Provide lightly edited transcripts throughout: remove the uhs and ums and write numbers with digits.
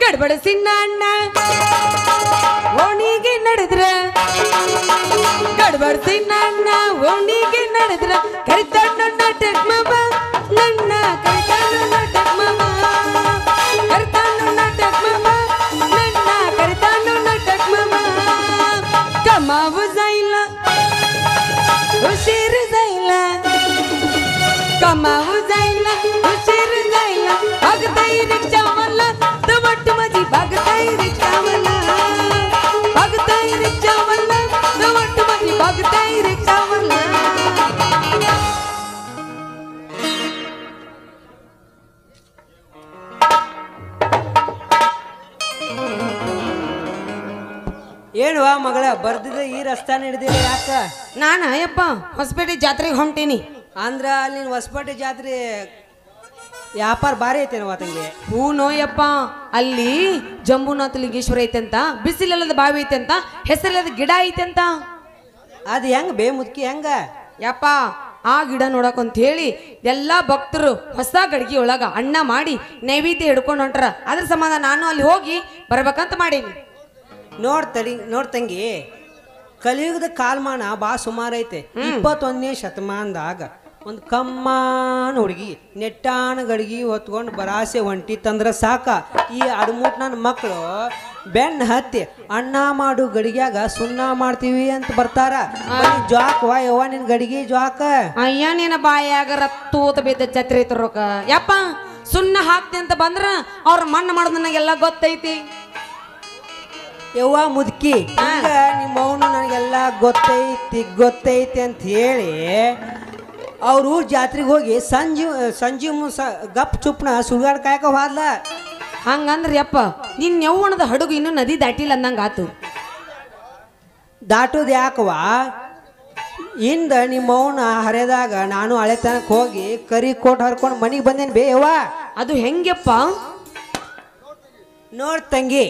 ಗಡ್ಬಡಿಸಿ ನನ್ನ ಓಣಿಗೆ ನಡೆದ್ರ ಗಡ್ಬಡಿಸಿ ನನ್ನ ಓಣಿಗೆ ನಡೆದ್ರ ಕರಿತಾನ ನಾಟಕ ಮಾವ ನನ್ನ ಕರಿತಾನ ನಾಟಕ ಮಾವ ಕರಿತಾನ ನಾಟಕ ಮಾವ ನನ್ನ ಕರಿತಾನ ನಾಟಕ ಮಾವ ಕಮಾವು जाईल उशीर जाईल कमावू जाईल उशीर जाईल बघताई रिक्षा मला तवट माझी बघताई रिक्षा मला बघताई रिक्षा मला तवट माझी बघताई रिक्षा मला ಏನು ಮಗಳ ಬರ್ದಿದ್ರೆ ಈ ರಸ್ತಾನ ಹಿಡಿದಿಲ್ಲ ಯಾಕ ನಾನು ಅಯ್ಯಪ್ಪ ಹೊಸಪೇಟೆ ಜಾತ್ರೆಗೆ ಹೊಂಟೀನಿ ಅಂದ್ರ ಅಲ್ಲಿ ಹೊಸಪೇಟೆ ಜಾತ್ರೆ ವ್ಯಾಪಾರ ಭಾರಿ ಐತೇನವ ತಂಗಿ ಹೂ ನೋಯಪ್ಪ ಅಲ್ಲಿ ಜಂಬುನಾಥ ಲಿಂಗೇಶ್ವರ ಐತಂತ ಬಿಸಿಲಿಲ್ಲದ ಬಾವಿ ಐತಂತ ಹೆಸರಿಲ್ಲದ ಗಿಡ ಐತಂತ ಅದು ಹೆಂಗ ಬೇ ಮುದ್ಕಿ ಹೆಂಗ ಯಪ್ಪ ಆ ಗಿಡ ನೋಡಕ್ ಅಂತ ಹೇಳಿ ಎಲ್ಲಾ ಭಕ್ತರು ಹೊಸ ಗಡಿಗೆ ಒಳಗ ಅನ್ನ ಮಾಡಿ ನೈವೇದ್ಯ ಹಿಡ್ಕೊಂಡು ಹೊಂಟ್ರ ಅದ್ರ ಸಂಬಂಧ ನಾನು ಅಲ್ಲಿ ಹೋಗಿ ಬರ್ಬೇಕಂತ ಮಾಡೀನಿ ನೋಡ್ ತಂಗಿ ಕಲಿಯುಗದ ಕಾಲಮಾನ ಬಾ ಸುಮಾರು ಐತೆ 21ನೇ ಶತಮಾನದಾಗ ಒಂದು ಕಮ್ಮಾನ ಹುಡುಗಿ ನೆಟ್ಟಾನ ಗಡಿಗೆ ಹೊತ್ಕೊಂಡು ಬರಾಸೆ ಹೊಂಟಿ ತಂದ್ರ ಸಾಕ ಈ ಅಡಮೂಟ್ ನನ್ನ ಮಕ್ಕಳು ಬೆನ್ನ ಹತ್ತಿ ಅನ್ನ ಮಾಡು ಗಡಿಗ್ಯಾಗ ಸುಣ್ಣ ಮಾಡ್ತೀವಿ ಅಂತ ಬರ್ತಾರ ಜ್ವಾಕ್ ವಾ ಯವ್ವ ನಿನ್ ಗಡಿಗೆ ಜ್ವಾಕ ಅಯ್ಯ ನಿನ್ನ ಬಾಯಾಗ ರತ್ತೂತ ಬಿದ್ದ ಛತ್ರಿ ತರೋಕ ಯಪ್ಪ ಸುಣ್ಣ ಹಾಕ್ತಿ ಅಂತ ಬಂದ್ರ ಅವ್ರ ಮಣ್ಣು ಮಾಡೋದು ನನಗೆಲ್ಲ ಗೊತ್ತೈತಿ ಯವ್ವ ಮುದುಕಿ ಈಗ ನಿಮ್ಮ ಅವನು ನನಗೆಲ್ಲ ಗೊತ್ತೈತಿ ಅಂತ ಹೇಳಿ ಅವ್ರ ಊರ್ ಜಾತ್ರೆಗೆ ಹೋಗಿ ಸಂಜೀವ್ ಗಪ್ ಚುಪ್ನ ಸುಳ್ಗಾಡ್ ಕಾಯಕ ಹೋದ್ಲ ಹಂಗಂದ್ರ ಯಪ್ಪ ನಿನ್ ಯವ್ವಣದ ಹಡಗು ಇನ್ನೂ ನದಿ ದಾಟಿಲ್ಲ ಅಂದಂಗ ಆತು ದಾಟೋದು ಯಾಕವ ಇಂದ ನಿಮ್ಮ ಅವನ ಹರಿದಾಗ ನಾನು ಹಳೆತನಕ್ಕೆ ಹೋಗಿ ಕರಿ ಕೋಟ್ ಹರ್ಕೊಂಡು ಮನೆಗೆ ಬಂದೇನೆ ಬೇಯವ್ವ ಅದು ಹೆಂಗಪ್ಪ ನೋಡ್ ತಂಗಿ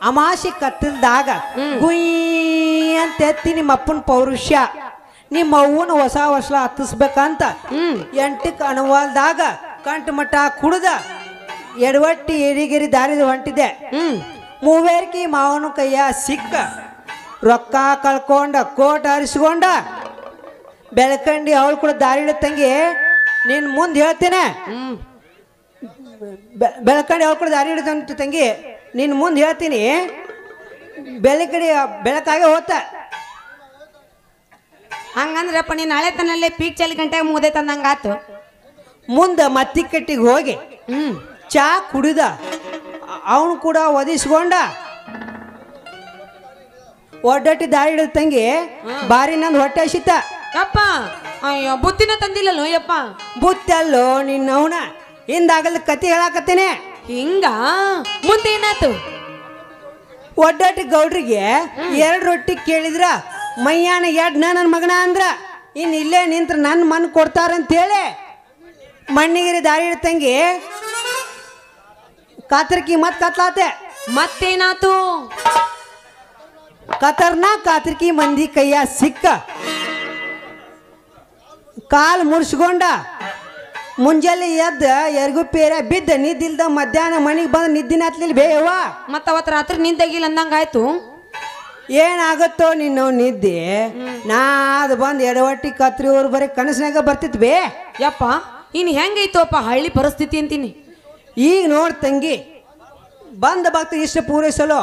ಅಮಾಸಿ ಕತ್ತಲ್ದಾಗ ಗುಯ್ ಅಂತ ಎತ್ತಿ ನಿಮ್ಮ ಅಪ್ಪನ ಪೌರುಷ ನಿಮ್ಮ ಅವ್ವನ ಹೊಸ ವರ್ಷ ಹತ್ತಿಸ್ಬೇಕಂತ 8ಕ್ಕೆ ಅಣವಾಲ್ದಾಗ ಕಂಠ ಮಠ ಕುಡ್ದ ಎಡವಟ್ಟಿ ಏರಿಗೆರಿ ದಾರಿದ ಹೊಂಟಿದೆ ಮೂವೇರ್ಕಿ ಮಾವನ ಕೈಯ ಸಿಕ್ಕ ರೊಕ್ಕ ಕಳ್ಕೊಂಡ ಕೋಟ್ ಹರಿಸ್ಕೊಂಡ ಬೆಳಕಂಡಿ ಅವಳು ಕೂಡ ದಾರಿ ತಂಗಿ ನೀನ್ ಮುಂದೆ ಹೇಳ್ತೇನೆ ಬೆಳಕಂಡಿ ಅವಳು ಕೂಡ ದಾರಿ ಹಿಡಿದಂತ ತಂಗಿ ನೀನ್ ಮುಂದೆ ಹೇಳ್ತೀನಿ ಬೆಳಕಾಗೆ ಹೋತ ಹಂಗಂದ್ರಪ್ಪ ನೀನ್ ನಾಳೆ ತನಲ್ಲೇ ಪೀಕ್ ಚಲಿ ಗಂಟೆಗೆ ಮುಗ್ದೆ ತಂದಂಗ ಆತು ಮುಂದೆ ಮತ್ತಿಕಟ್ಟಿಗೆ ಹೋಗಿ ಚಾ ಕುಡಿದ ಅವನು ಕೂಡ ಒದಿಸ್ಕೊಂಡ ಒಡ್ಡಟ್ಟಿ ದಾರಿ ಹಿಡಿದ ತಂಗಿ ಬಾರಿ ನಂದು ಹೊಟ್ಟೆ ಹಸಿತ ಯಪ್ಪ ಅಯ್ಯೋ ಬುತ್ತಿನ ತಂದಿಲ್ಲಲ್ಲೋ ಯಪ್ಪ ಬುತ್ತಲ್ಲೋ ನಿನ್ನ ಅವನ ಹಿಂದಾಗಲ್ ಕತಿ ಹೇಳಾಕತ್ತೇನೆ ಹಿಂಗ ಮುಂದೆ ಏನಾತು ಒಡ್ಡಟ್ಟಿ ಗೌಡ್ರಿಗೆ 2 ರೊಟ್ಟಿ ಕೇಳಿದ್ರ ಮೈಯಾನ ನನ್ನ ಮಗನ ಅಂದ್ರ ಇನ್ನು ಇಲ್ಲೇ ನಿಂತ್ರ ನನ್ನ ಮಣ್ಣು ಕೊಡ್ತಾರಂತೇಳಿ ಮಣ್ಣಿಗಿರಿ ದಾರಿ ತಂಗಿ ಕಾತರ್ಕಿ ಮತ್ ಕತ್ಲಾತೆ ಮತ್ತೇನಾತು ಕತರ್ನ ಕಾತರ್ಕಿ ಮಂದಿ ಕೈಯ ಸಿಕ್ಕ ಕಾಲ್ ಮುರ್ಸ್ಕೊಂಡ ಮುಂಜಾನೆ ಎದ್ದ ಎರ್ಗು ಪೇರ ಬಿದ್ದ ನಿದ್ದಿಲ್ದ ಮಧ್ಯಾಹ್ನ ಮನೆಗೆ ಬಂದು ನಿದ್ದಿನ ಹತ್ಲಿಲ್ಲ ಬೇಯವ್ವ ಮತ್ತ ಅವತ್ತು ರಾತ್ರಿ ನಿಂತಾಗಿಲ್ಲ ಅಂದಂಗ ಆಯ್ತು ಏನಾಗುತ್ತೋ ನಿನ್ನ ನಿದ್ದೆ ನಾ ಅದು ಬಂದು ಎಡವಟ್ಟಿ ಕತ್ರಿ ಊರು ಬರೀ ಕನಸಿನಾಗ ಬರ್ತಿತ್ತು ಬೇ ಯಪ್ಪ ಇನ್ ಹೆಂಗೈತೋಪ್ಪ ಹಳ್ಳಿ ಪರಿಸ್ಥಿತಿ ಅಂತೀನಿ ಈಗ ನೋಡ್ ತಂಗಿ ಬಂದ ಭಕ್ತ ಇಷ್ಟ ಪೂರೈಸಲು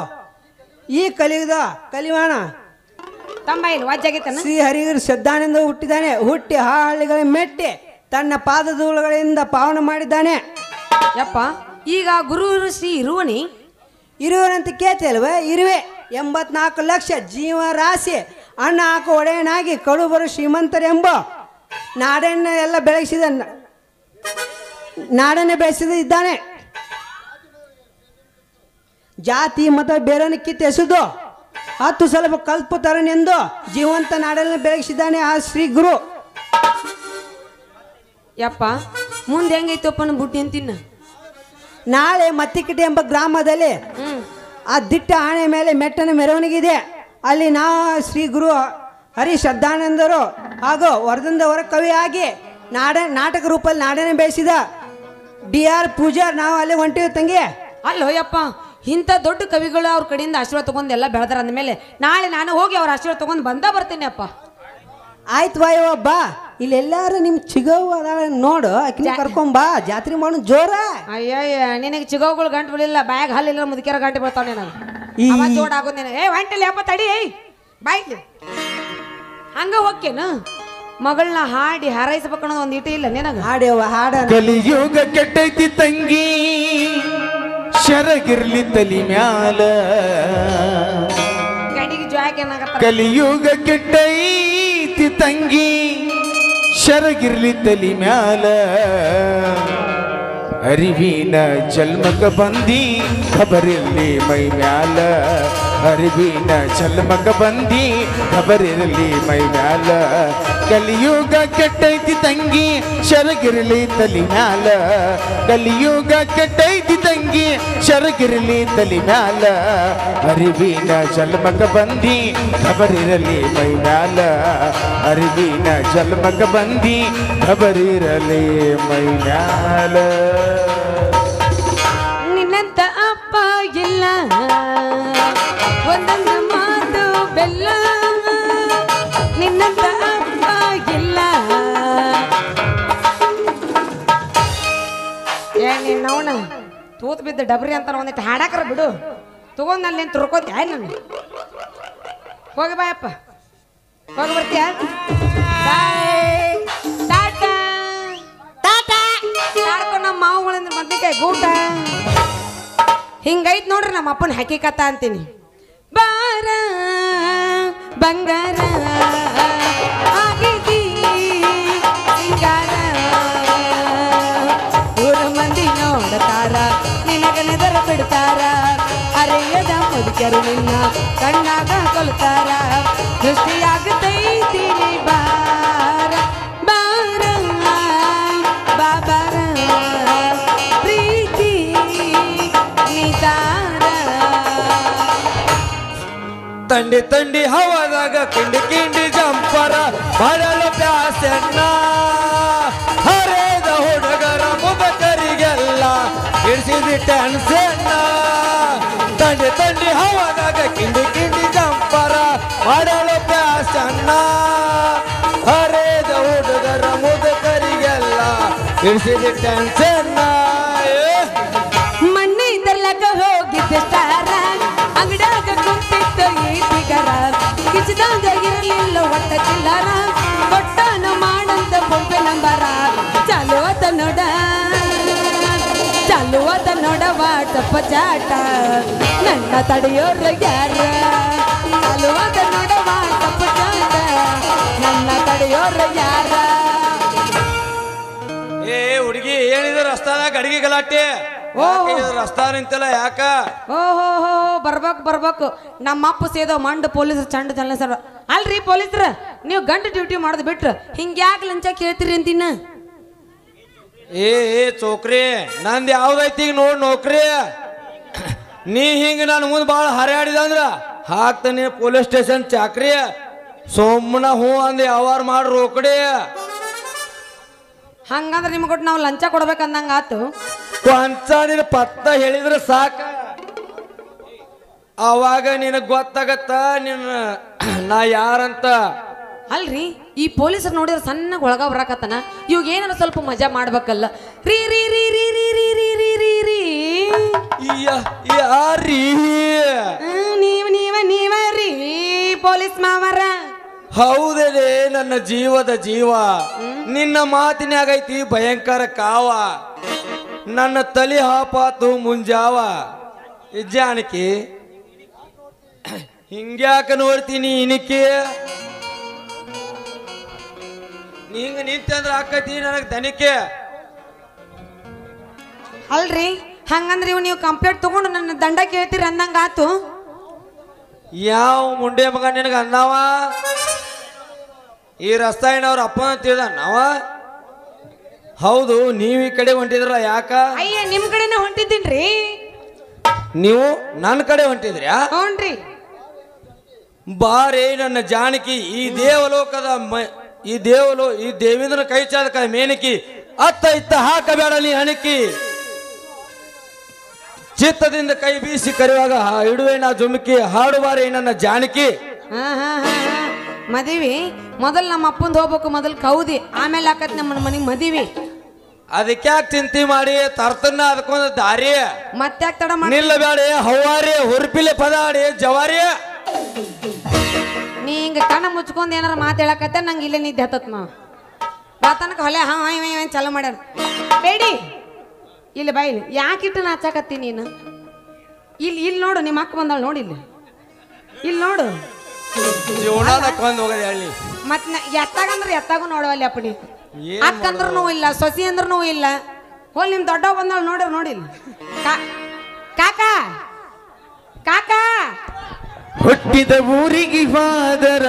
ಈ ಕಲಿವಾಣ ತಂಬ ಏನು ವಾಜ್ಯಾಗೈತನ ಶ್ರೀ ಹರಿಗಿರಿ ಶ್ರದ್ಧಾನಿಂದ ಹುಟ್ಟಿದ್ದಾನೆ ಹುಟ್ಟಿ ಹಳ್ಳಿಗಳ ಮೆಟ್ಟಿ ತನ್ನ ಪಾದಧೂಳುಗಳಿಂದ ಪಾವನ ಮಾಡಿದ್ದಾನೆ ಯಪ್ಪ ಈಗ ಗುರು ಶ್ರೀ ಇರುವನಂತ ಕೇಳ್ತಿ ಅಲ್ವೇ ಇರುವೆ 84 ಲಕ್ಷ ಜೀವರಾಶಿ ಅಣ್ಣ ಹಾಕೋ ಒಡೆಯನಾಗಿ ಕಡು ಬರು ಶ್ರೀಮಂತರೆಂಬ ನಾಡನ್ನ ಎಲ್ಲ ಬೆಳೆಸಿದ ನಾಡನ್ನೇ ಬೆಳೆಸಿದ ಇದ್ದಾನೆ ಜಾತಿ ಮತ ಬೇರನ್ನು ಕಿತ್ತೆಸೆದು 10 ಸ್ವಲ್ಪ ಕಲ್ಪುತರನೆಂದು ಜೀವಂತ ನಾಡನ್ನು ಬೆಳೆಸಿದ್ದಾನೆ ಆ ಶ್ರೀ ಗುರು ಯಪ್ಪ ಮುಂದೆ ಹೆಂಗೈತಪ್ಪ ಬುಟ್ಟಿ ಅಂತಿನ್ನ ನಾಳೆ ಮತ್ತಿಕಟ್ಟಿ ಎಂಬ ಗ್ರಾಮದಲ್ಲಿ ಆ ದಿಟ್ಟ ಆಣೆ ಮೇಲೆ ಮೆಟ್ಟನ ಮೆರವಣಿಗೆ ಇದೆ ಅಲ್ಲಿ ನಾವು ಶ್ರೀ ಗುರು ಹರಿ ಶ್ರದ್ಧಾನಂದರು ಹಾಗೂ ವರದಂದವರ ಕವಿಯಾಗಿ ನಾಟಕ ರೂಪದಲ್ಲಿ ನಾಡನೆ ಬೇಯಿಸಿದ DR ಪೂಜಾರ್ ನಾವು ಅಲ್ಲಿ ಹೊಂಟಿವಿ ತಂಗಿ ಅಲ್ಲೋ ಯಪ್ಪ ಇಂಥ ದೊಡ್ಡ ಕವಿಗಳು ಅವ್ರ ಕಡೆಯಿಂದ ಆಶೀರ್ವಾದ ತಗೊಂಡು ಎಲ್ಲ ಬೆಳೆದಾರ ಅಂದಮೇಲೆ ನಾಳೆ ನಾನು ಹೋಗಿ ಅವ್ರ ಆಶೀರ್ವಾದ ತಗೊಂಡು ಬರ್ತೀನಿ ಅಪ್ಪ. ಆಯ್ತು ವಾಯವ್ವ ಬಾ, ಇಲ್ಲಿ ಎಲ್ಲಾರು ನಿಮ್ ಚಿಗವ್ ಅದಾಳ ನೋಡು, ಆಕಿನ ಕರ್ಕೊಂಬಾ, ಜಾತ್ರೆ ಮಾಡು ಜೋರ. ಅಯ್ಯಯ್ಯ, ನಿನಗೆ ಚಿಗೋಗಳು ಗಂಟು ಬಿಳಿಲ್ಲ, ಬ್ಯಾಗ್ ಹಾಲಿಲ್ಲ, ಮುದುಕಿಯರ ಗಂಟು ಬೀಳ್ತಾವ ನನಗೆ ಜೋಡ್ ಆಗೋದು ನೀನು. ಹೊಂಟಲ್ಲಿ ಅಪ್ಪ ತಡಿ, ಬಾಯ್ಲಿ ಹಂಗ ಹೋಗ್ಕೇನು ಮಗಳನ್ನ ಹಾಡಿ ಹಾರೈಸಬೇಕನ್ನೋದು ಒಂದು ಇಟ ಇಲ್ಲ ನಿನಗ. ಹಾಡ್ಯವ್ವ ಹಾಡ. ಕಲಿಯುಗ ಕೆಟ್ಟೈತಿ ತಂಗಿ ಶರಗಿರ್ಲಿ ತಲಿ ಮ್ಯಾಲ, ಗಡಿಗೆ ಜಾಕ್ ಏನಾಗತ್ತ. ಕಲಿಯುಗ ಕೆಟ್ಟೈತಿ ತಂಗಿ ಶರಗಿರ್ಲಿ ತಲಿ ಮ್ಯಾಲ, ಅರಿವಿನ ಜನ್ಮಕ ಬಂದಿ ಖಬರಿರ್ಲಿ ಮೈ ಮ್ಯಾಲ, ಅರಿವಿನ ಜನ್ಮಕ ಬಂದಿ ಖಬರಿರ್ಲಿ ಮೈ ಮ್ಯಾಲ. ಕಲಿಯುಗ ಕೆಟ್ಟೈತಿ ತಂಗಿ ಶರಗಿರ್ಲಿ ತಲಿ ಮ್ಯಾಲ, ಕಲಿಯುಗ ಕೆಟ್ಟೈತಿ ತಂಗಿ ಶರಗಿರ್ಲಿ ತಲಿ ಮ್ಯಾಲ, ಅರಿವಿನ ಜನ್ಮಕ ಬಂದಿ ಖಬರಿರಲಿ ಮೈ ಮ್ಯಾಲ, ಅರಿವಿನ ಜನ್ಮಕ ಬಂದಿ ಖಬರಿರಲಿ ಮೈ ಮ್ಯಾಲ. ನಿನ್ನಂತ ಅಪ್ಪ ಇಲ್ಲ, ಒಂದೊಂದು ಮಾತು ಬೆಲ್ಲ, ನಿನ್ನಂತ ಅಪ್ಪ ಇಲ್ಲ. ನಿನ್ನವನ ತೂತ್ ಬಿದ್ದ ಡಬ್ರಿ ಅಂತ ಒಂದಿಟ್ಟು ಹಾಡಾಕರ ಬಿಡು, ತಗೊಂಡ್ ಅಲ್ಲಿ ತುರ್ಕೋತಿ ಆಯ್ ನಾನು. ಹೋಗಿ ಬಾಯಪ್ಪ, ಹೋಗಿ ಬರ್ತೀಯ. ಟಾಟಾ ಟಾಟಾ ಟಾಡ್ಕೊಂಡು ನಮ್ಮ ಮಾವುಗಳಿಂದ ಬದ್ನಿಕಾಯಿ ಗೂಟ ಹಿಂಗೈತ್ ನೋಡ್ರಿ ನಮ್ಮ ಅಪ್ಪನ ಹಕ್ಕಿಕತ ಅಂತೀನಿ. ಬಾರ ಬಂಗಾರ ಆಗಿದ್ದೀ ಸಿಂಗಾರ, ಊರ ಮಂದಿ ನೋಡ್ತಾರ ನಿನಗ ನೆದರ ಬಿಡ್ತಾರ, ಅರೆಯದ ಮುದುಕರು ನಿನ್ನ ಕಣ್ಣಾಗ ಕೊಲ್ತಾರ, ದೃಷ್ಟಿಯಾಗತೈತಿ ನೀ ಬಾರ ಬಾರ ಬಾಬಾರ ಪ್ರೀತಿ ನಿದಾರ. ತಂಡಿ ತಂಡಿ ಹವಾದಾಗ ಕಿಂಡಿ ಕಿಂಡಿ ಜಂಪರ ಮಾಡಲು ಪ್ಯಾಸೆನ್ನ, ಹರೇದ ಹುಡುಗರ ಮುಖಕರಿಗೆಲ್ಲ ಇಡಿಸಿದಿ ಟೆನ್ಸೆನ್ನ. ತಂಡಿ ತಂಡಿ ಹವಾದಾಗ ಕಿಂಡಿ ಕಿಂಡಿ ಜಂಪರ ಮಾಡಲು ಪ್ಯಾಸೆನ್ನ, ಹರೇದ ಹುಡುಗರ ಮುಖಕರಿಗೆಲ್ಲ ಇಡಿಸಿದಿ ಟೆನ್ಸೆನ್ನ. ಮಣ್ಣೆ ತರ್ಲಕ ಹೋಗಿದ್ದೆ ಸ್ಟಾರ, ಅಂಗಡ್ಯಾಗ ಕುಂತಿತ್ತು ಈ ಬಿಗರ, ಕಿಚದಾಗ ಇರಲಿಲ್ಲ ಒಟ್ಟ ಚಿಲ್ಲರ, ಕೊಟ್ಟನ ಮಾಡಂತ ಬೊಂಬೆ ನಂಬರ. ಚಾಲು ಅದ ನೋಡ, ಚಾಲು ಅದ ನೋಡ ವಾಟ್ಸಪ್ಪ ಚಾಟ, ನನ್ನ ತಡೆಯೋರು ಯಾರ, ಚಾಲು ಅದ ನೋಡ ವಾಟ್ಸಪ್ಪ ಚಾಟ, ನನ್ನ ತಡೆಯೋರು ಯಾರ. ಏ ಹುಡುಗಿ ಏನಿದೆ ರಸ್ತಾದಾಗ ಅಡಿಗೆ ಗಲಾಟೆ, ರಸ್ತಾ ನಿಂತಲ್ಲ ಯಾಕ? ಓಹೋ ಬರ್ಬೇಕು ನಮ್ಮಪ್ಪ ಸೇದೋ ಮಂಡ್ ಪೊಲೀಸರು ಚಂಡ ಜನ ಸರ್. ಅಲ್ರಿ ಪೊಲೀಸ್ರ, ನೀವು ಗಂಟು ಡ್ಯೂಟಿ ಮಾಡೋದು ಬಿಟ್ರು ಹಿಂಗ್ಯಾಕೆ ಲಂಚ ಕೇಳ್ತೀರಿ ಅಂತಿನ? ಏ ಚೋಕ್ರಿ ನಂದು ಯಾವ್ದೈತಿ ಈಗ ನೋಡ್ ನೌಕ್ರಿ, ನೀ ಹಿಂಗ ನಾನು ಮುಂದೆ ಭಾಳ ಹರಿಯಾಡಿದ ಅಂದ್ರ ಹಾಕ್ತಾನೆ ಪೊಲೀಸ್ ಸ್ಟೇಷನ್ ಚಾಕ್ರಿ. ಸೋಮನ ಹೂ ಅಂದ್ ಯಾವಾರ ಮಾಡಿ ರೋಕಡಿ. ಹಂಗಂದ್ರೆ ನಿಮ್ಗೊಟ್ಟು ನಾವು ಲಂಚ ಕೊಡ್ಬೇಕಂದಂಗ ಆತು. ಕೊಂಚ ನಿನ್ನ ಪತ್ತ ಹೇಳಿದ್ರೆ ಸಾಕ, ಅವಾಗ ನಿನಗ್ ಗೊತ್ತಾಗತ್ತ ನಿನ್ನ ನಾ ಯಾರಂತ. ಅಲ್ರಿ ಈ ಪೊಲೀಸರು ನೋಡಿದ್ರೆ ಸಣ್ಣಗೆ ಒಳಗ ಬರಾಕತ್ತನ, ಇವಾಗ ಏನಾರ ಸ್ವಲ್ಪ ಮಜಾ ಮಾಡ್ಬೇಕಲ್ಲ. ರೀ ರೀ ರೀ ರೀ ರೀ ರೀ ರೀ ರೀ ರೀ ರೀ ಯಾರೀ ನೀವ ರೀ ಪೊಲೀಸ್ ಮಾವರ? ಹೌದೇ ನನ್ನ ಜೀವದ ಜೀವ, ನಿನ್ನ ಮಾತಿನಾಗೈತಿ ಭಯಂಕರ ಕಾವ, ನನ್ನ ತಲೆ ಹಾಪಾತು ಮುಂಜಾವ. ಜಾನಕಿ ಹಿಂಗ್ಯಾಕ ನೋಡ್ತೀನಿ ಇನಿಕೆ, ಹಿಂಗ ನಿಂತಂದ್ರ ಆಕತಿ ನನಗ್ ದನಿಕೆ. ಅಲ್ರಿ ಹಂಗಂದ್ರೆ ಇವ್ ನೀವು ಕಂಪ್ಲೇಂಟ್ ತಗೊಂಡು ನನ್ನ ದಂಡ ಕೇಳ್ತೀರಿ ಅಂದಂಗ ಆತು. ಯಾವ ಮುಂಡೆ ಮಗ ನಿನಗ ಅನ್ನವ? ಈ ರಸ್ತಾಯಿನವ್ರ ಅಪ್ಪ ಅಂತಿದ ನಾವ. ಹೌದು, ನೀವ್ ಈ ಕಡೆ ಹೊಂಟಿದ್ರಲ್ಲ ಯಾಕ? ಅಯ್ಯ ನಿಮ್ ಕಡೆನೇ ಹೊಂಟಿದ್ದೀನ್ರಿ. ನೀವು ನನ್ನ ಕಡೆ ಹೊಂಟಿದ್ರ್ಯಾ? ಹ್ಞೂನ್ರಿ. ಬಾರೇ ನನ್ನ ಜಾನಕಿ, ಈ ದೇವಲೋಕದ ಈ ದೇವೇಂದ್ರ ಕೈ ಚಾಲಕ ಮೇನಕಿ, ಅತ್ತ ಇತ್ತ ಹಾಕಬೇಡ ನೀ ಹಣಕಿ. ಚಿತ್ತದಿಂದ ಕೈ ಬೀಸಿ ಕರೆಯುವಾಗ ಇಡುವೆ ನಾ ಜುಮುಕಿ ಹಾಡುವಾರೆ ನನ್ನ ಜಾನಕಿ. ಹಾ ಹಾ ಹಾ ಹಾ ಮದುವೆ ಮೊದಲು ನಮ್ಮ ಅಪ್ಪಂದು ಹೋಗ್ಬೇಕು, ಮೊದಲು ಕೌದಿ, ಆಮೇಲೆ ಆಕತ್ ನಮ್ಮ ಮನೆಗೆ ಮದುವೆ. ಅದಕ್ಕೆ ಯಾಕೆ ಚಿಂತೆ ಮಾಡಿ ತರ್ತನ್ನ ಅದಕ್ಕೊಂದು ದಾರಿ. ಮತ್ತೆ ಯಾಕೆ ತಡ ಮಾಡಿ ನಿಲ್ಲಬೇಡಿ ಹವ್ವಾರಿ ಹುರ್ಪಿಲೆ ಪದಾಡಿ ಜವಾರಿ. ನೀ ಹಿಂಗ ಕಣ್ಣ ಮುಚ್ಕೊಂಡ್ ಏನಾರ ಮಾತು ಹೇಳಕತ್ತೆ ನಂಗೆ ಇಲ್ಲೇ ನಿದ್ದೆ ಹತ್ತತ್ ನಾವು ರಾತನಕ ಹೊಲೆ ಹಾ ಚಾಲು ಮಾಡ್ಯಾರ. ಬೇಡಿ ಇಲ್ಲಿ ಬಾ, ಇಲ್ಲಿ ಯಾಕಿಟ್ಟು ನಾಚಾಕತ್ತಿ ನೀನು? ಇಲ್ಲಿ ನೋಡು, ನಿಮ್ಮ ಅಕ್ಕ ಬಂದಾಳ ನೋಡಿ, ಇಲ್ಲಿ ನೋಡು. ಹೇಳಿ ಮತ್ ಎತ್ತಾಗಂದ್ರೆ ಎತ್ತಾಗೂ ನೋಡವಲ್ಲಿ ಅಪ್ಪಡಿ. ಅಕ್ಕಂದ್ರೂ ಇಲ್ಲ, ಸೊಸಿ ಅಂದ್ರೂ ಇಲ್ಲ. ಹೋಲ್ ನಿಮ್ ದೊಡ್ಡವ ಬಂದಾಳ ನೋಡ್ರಿ, ನೋಡಿಲ್ಲ ಕಾಕಾ ಕಾಕಾ. ಹುಟ್ಟಿದ ಊರಿಗೆ ಹೋದರ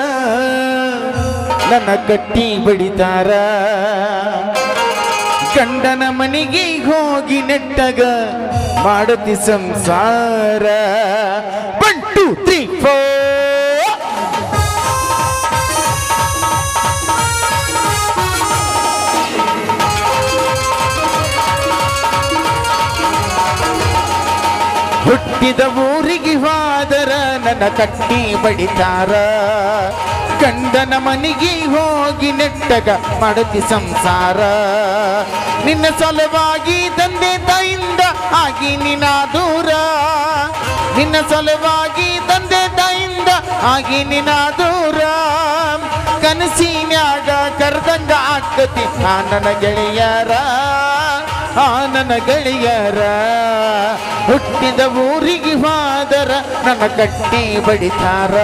ನನ್ನ ಕಟ್ಟಿ ಬಡಿತಾರ, ಗಂಡನ ಮನೆಗೆ ಹೋಗಿ ನೆಟ್ಟಗ ಮಾಡುತ್ತಿ ಸಂಸಾರ. 1 2 3 4 ಹುಟ್ಟಿದ ಊರಿಗೆ ಹೋದರ ನನ್ನ ಕಟ್ಟಿ ಬಡಿತಾರ, ಗಂಡನ ಮನೆಗೆ ಹೋಗಿ ನೆಟ್ಟಗ ಮಾಡುತ್ತಿ ಸಂಸಾರ. ನಿನ್ನ ಸಲುವಾಗಿ ತಂದೆ ತಾಯಿಂದ ಆಗಿ ನಿನ್ನ ದೂರ, ನಿನ್ನ ಸಲುವಾಗಿ ತಂದೆ ತಾಯಿಂದ ಆಗಿ ನಿನ್ನ ದೂರ. ಕನಸಿನ್ಯಾಗ ಕರ್ದಂಗ ಆಕತಿ ಆ ನನ್ನ ಗೆಳೆಯರ, ಆ ನನ್ನ ಗೆಳೆಯರ. ಹುಟ್ಟಿದ ಊರಿಗೆ ಹೋದರ ನನ್ನ ಕಟ್ಟಿ ಬಡಿತಾರ,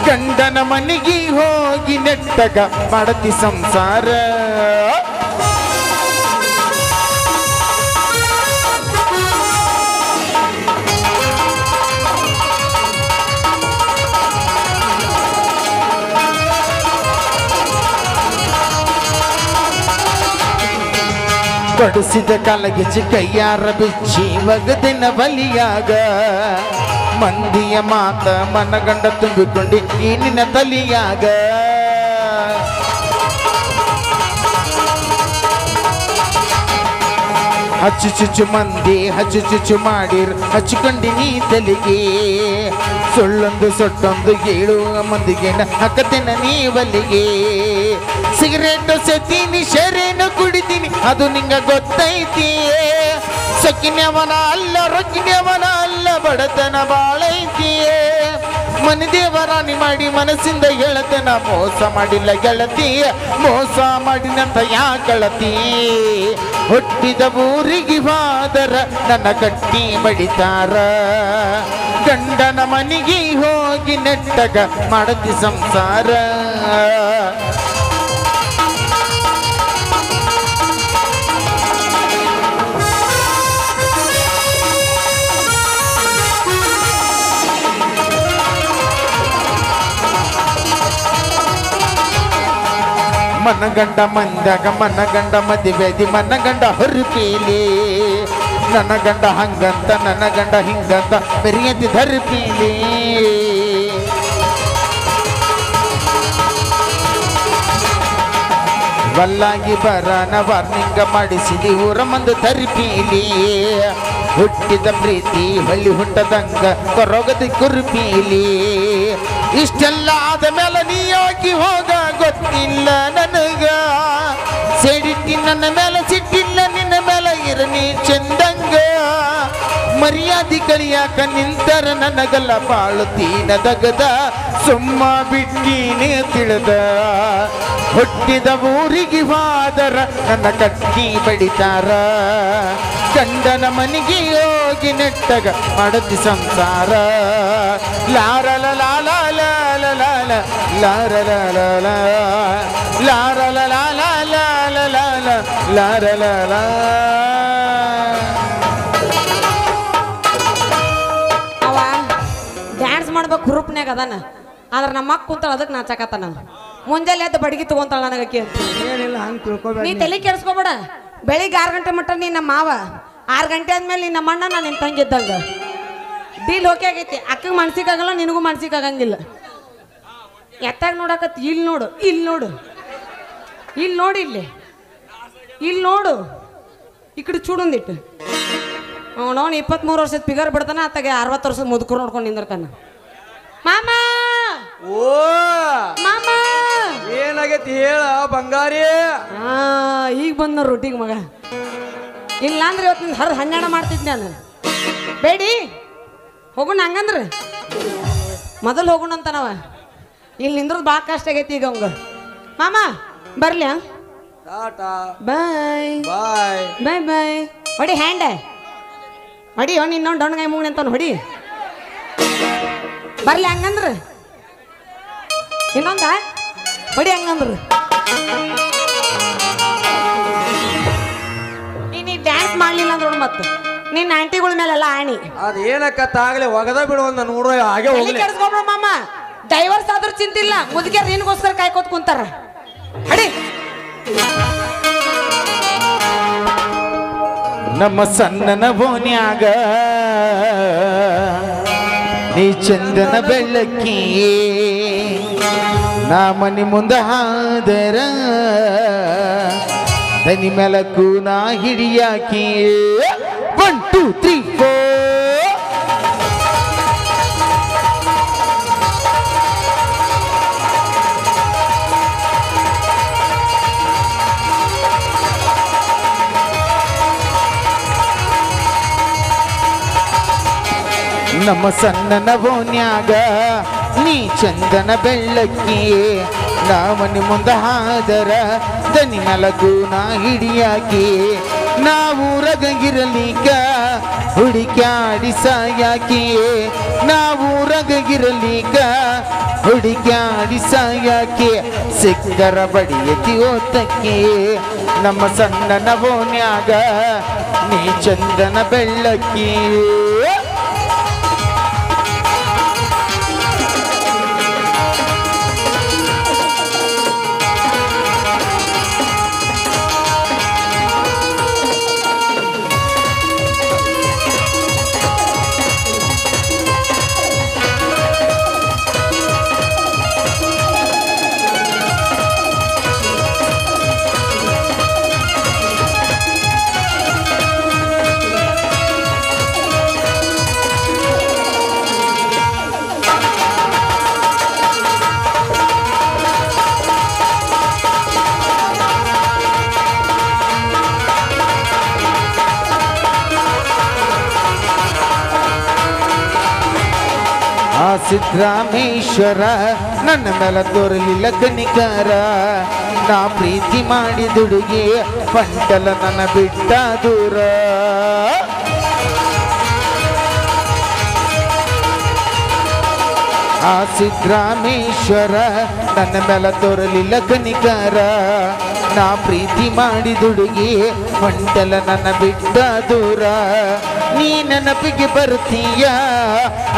ಗಂಡನ ಮನೆಗೆ ಹೋಗಿ ನೆಟ್ಟಗ ಮಾಡತಿ ಸಂಸಾರ. ಬಡಿಸಿದ ಕಾಲಗಿಚ್ಚಿ ಕೈಯಾರ ಬಿಚ್ಚಿ ಒಗದಿನ ಬಲಿಯಾಗ, ಮಂದಿಯ ಮಾತ ಮನಗಂಡ ತುಂಬಿಕೊಂಡಿ ಈ ನಿನ್ನ ತಲಿಯಾಗ. ಹಚ್ಚು ಚುಚ್ಚು ಮಂದಿ ಹಚ್ಚು ಚುಚ್ಚು ಮಾಡಿರ್ ಹಚ್ಚಿಕೊಂಡಿ ನೀ ತಲಿಗೆ, ಸುಳ್ಳೊಂದು ಸೊಟ್ಟೊಂದು ಹೇಳುವ ಮಂದಿಗೆ ಹಾಕತೇನ ನೀ ಬಲಿಗೆ. ಸಿಗರೇಟು ಸೆತೀನಿ ಶರೇನು ಕುಡಿತೀನಿ ಅದು ನಿಂಗ ಗೊತ್ತೈತಿ, ಸೊಕ್ಕಿನವನ ಅಲ್ಲ ರೊಕ್ಕಿನವನ ಅಲ್ಲ ಬಡತನ ಬಾಳೈತಿ. ಮನೆ ದೇವರಾಣಿ ಮಾಡಿ ಮನಸ್ಸಿಂದ ಹೇಳತನ ಮೋಸ ಮಾಡಿಲ್ಲ ಗೆಳತಿ, ಮೋಸ ಮಾಡಿನಂತ ಯಾಗಳತಿ. ಹುಟ್ಟಿದ ಊರಿಗೆ ಹೋದರ ನನ್ನ ಕಟ್ಟಿ ಬಡಿತಾರ, ಗಂಡನ ಮನೆಗೆ ಹೋಗಿ ನೆಟ್ಟಗ ಮಾಡತಿ ಸಂಸಾರ. ಮನಗಂಡ ಮಂದಾಗ ಮನಗಂಡ ಮದಿವೆದಿ ಮನಗಂಡ ಹೊರಪೀಲಿ, ನನ್ನ ಗಂಡ ಹಂಗಂತ ನನ್ನ ಗಂಡ ಹಿಂಗಂತ ಬೆರಿಯತಿ ಧರ್ಪೀಲಿ. ಬಲ್ಲಾಗಿ ಬರನ ವಾರ್ನಿಂಗ ಮಾಡಿಸಿದಿ ಊರ ಮಂದು ತರಿಪೀಲಿ. ಹುಟ್ಟಿದ ಪ್ರೀತಿ ಹೊಳ್ಳಿ ಹುಟ್ಟದಂಗ ಕೊರಗದಿ ಕುರುಪೀಲಿ. ಇಷ್ಟೆಲ್ಲ ಆದ ಮೇಲೆ ನೀ ಹೋಗಿ ಹೋಗ ಗೊತ್ತಿಲ್ಲ ನನಗ, ಸೇಡಿಟ್ಟಿ ನನ್ನ ಮೇಲೆ ಸಿಟ್ಟಿಲ್ಲ ನಿನ್ನ ಮೇಲೆ ಇರನಿ ಚಂದಂಗ. ಮರ್ಯಾದಿ ಕಲಿಯಾಕ ನಿಂತರ ನನಗಲ್ಲ ಬಾಳುತ್ತೀನ ದಗದ, ಸುಮ್ಮ ಬಿಟ್ಟೀನೇ ತಿಳಿದ. ಹುಟ್ಟಿದ ಊರಿಗೆ ಹೋದರ ನನ್ನ ಕಟ್ಟಿ ಬಡಿತಾರ, ಗಂಡನ ಮನೆಗೆ ಹೋಗಿ ನೆಟ್ಟಗ ಮಾಡತಿ ಸಂಸಾರ. ಲಾರಲ ಲಾಲ ಲಾಲ ಲಾಲ ಲಾರಲ ಲಾಲ ಲಾರಲ ಲಾಲ ಲಾಲ ಲಾಲ ಲಾರಲ ಲಾ. ಅವ ಡ್ಯಾನ್ಸ್ ಮಾಡ್ಬೇಕು ಹುರುಪ್ನ್ಯಾಗ ಅದಾನ, ಆದ್ರೆ ನಮ್ಮ ಅಕ್ಕ ಕುಂತಾಳ ಅದಕ್ಕೆ ನಾಚಕತ್ತಾನ. ಮುಂಜಾನೆ ಎದ್ದು ಬಡಗಿ ತಗೊಂತಾಳ ನನಗಕ್ಕೆ. ಏನಿಲ್ಲ ಹಂಗೆ ತಿಳ್ಕೊಬೇಡ. ನೀ ತಲೆ ಕೆಡಿಸ್ಕೋಬೇಡ. ಬೆಳಿಗ್ಗೆ 6 ಗಂಟೆ ಮಟ್ಟ ನೀ ನಮ್ಮ ಮಾವ, 6 ಗಂಟೆ ಆದ್ಮೇಲೆ ನಿನ್ನ ಮಣ್ಣ ನಾನು ನಿನ್ನ ತಂಗಿದ್ದಂಗ. ಡೀಲ್ ಓಕೆ ಆಗೈತಿ. ಅಕ್ಕಗೆ ಮನ್ಸಿಕಾಗಲ್ಲ, ನಿನಗೂ ಮನ್ಸಿಕಾಗಂಗಿಲ್ಲ. ಎತ್ತಾಗ ನೋಡಕತ್ತಿ. ಇಲ್ಲಿ ನೋಡು, ಇಲ್ಲಿ ನೋಡು, ಇಲ್ಲಿ ನೋಡಿ, ಇಲ್ಲಿ ನೋಡು. ಈ ಕಡೆ ಚೂಡೊಂದಿಟ್ಟು ಅವನವನು 23 ವರ್ಷದ ಫಿಗರ್ ಬಿಡ್ತಾನ ಆತಾಗೆ 60 ವರ್ಷದ ಮುದುಕರು ನೋಡ್ಕೊಂಡು ನಿಂದಿರ್ತಾನ. ಮಾಮ ಓ ಮಾಮ ಏನಾಗೈತಿ ಹೇಳ ಬಂಗಾರಿ. ಈಗ ಬಂದ ರೊಟ್ಟಿಗೆ ಮಗ. ಇಲ್ಲ ಅಂದ್ರೆ ಇವತ್ತು ನಿನ್ನ ಹರಿದು ಹನ್ನೆರಡು ಮಾಡ್ತಿದ್ದೆ ನಾನು. ಬೇಡಿ ಹೋಗೋಣ ಹಂಗಂದ್ರೆ ಮೊದಲು ಹೋಗೋಣ ಅಂತ ನಾವ. ಇಲ್ಲಿ ನಿಂದ್ರದ್ದು ಭಾಳ ಕಷ್ಟ ಆಗೈತಿ ಈಗ ಅವಂಗ. ಮಾಮ ಬರ್ಲಿ. ಟಾಟಾ ಬಾಯ್ ಬಾಯ್ ಬಾಯ್ ಬಾಯ್. ಹೊಡಿ ಹ್ಯಾಂಡ ಹೊಡಿ ಇನ್ನೊಂದು ಡೊಣ್ಣಗಾಯಿ ಮೂಗಣಿ ಅಂತಾನು ಹೊಡಿ. ಬರ್ಲಿ ಹಂಗಂದ್ರೆ ಇನ್ನೊಂದ ಹೊಡಿ ಹಂಗಂದ್ರೆ. ನೀ ಡ್ಯಾನ್ಸ್ ಮಾಡ್ಲಿಲ್ಲ ಅಂದ್ರೆ ಮತ್ತೆ ನಿನ್ನ ಆಂಟಿಗಳ ಮೇಲೆಲ್ಲ ಆಣಿ. ಅದೇನಕ್ಕತ್ತಾಗ್ಲಿ ಒಗದ ಬಿಡು ಒಂದು ನೋಡು ಹಾಗೆ ಹೋಗ್ಲಿ. ಕೆಡ್ಸ್ಕೊಬ್ರ ಮಾಮ. ಡೈವರ್ಸ್ ಆದ್ರೂ ಚಿಂತಿಲ್ಲ, ಮುದುಕಿಯರ್ ನಿನ್ಗೋಸ್ಕರ ಕಾಯ್ಕೋತ್ ಕುಂತಾರ. ಹಡಿ ನಮ್ಮ ಸಣ್ಣನ ಬೋನ್ಯಾಗ ನೀ ಚಂದನ ಬೆಳ್ಳಕ್ಕಿ ನಾ ಮನಿ ಮುಂದ ಹಾದರ ದನಿ ಮೆಲಕು ನಾ ಹಿಡಿಯಾಕಿ 1 2 3 4 ನಮ್ಮ ಸಣ್ಣನ ಬೋನ್ಯಾಗ ನೀ ಚಂದನ ಬೆಳ್ಳಕ್ಕಿ ನಾ ಮನಿ ಮುಂದ ಹಾದರ ದನಿ ಮೆಲಕು ನಾ ಹಿಡಿಯಾಕಿ ನಾವೂರಗಿರಲಿಕ ಹುಡುಕ್ಯಾಡಿ ಸಾಯಾಕಿ ನಾವೂರಗಿರಲಿಕ ಹುಡುಕ್ಯಾಡಿ ಸಾಯಾಕಿ ಸಿಕ್ಕರ ಬಡಿಯತಿ ಓತಕ್ಕಿ ನಮ್ಮ ಸಣ್ಣನ ಬೋನ್ಯಾಗ ನೀ ಚಂದನ ಬೆಳ್ಳಕ್ಕಿ. ಸಿದ್ದರಾಮೇಶ್ವರ ನನ್ನ ಮೇಲೆ ತೋರಲಿಲ್ಲ ಕನಿಕಾರ ನಾ ಪ್ರೀತಿ ಮಾಡಿದುಡುಗಿ ಪಂಟಲ ನನ್ನ ಬಿಟ್ಟ ದೂರ ಆ ಸಿದ್ದರಾಮೇಶ್ವರ ನನ್ನ ಮೇಲೆ ತೋರಲಿಲ್ಲ ಕನಿಕಾರ ನಾ ಪ್ರೀತಿ ಮಾಡಿದುಡುಗಿ ಪಂಟಲ ನನ್ನ ಬಿಟ್ಟ ದೂರ ನೀ ನೆನಪಿಗೆ ಬರ್ತೀಯ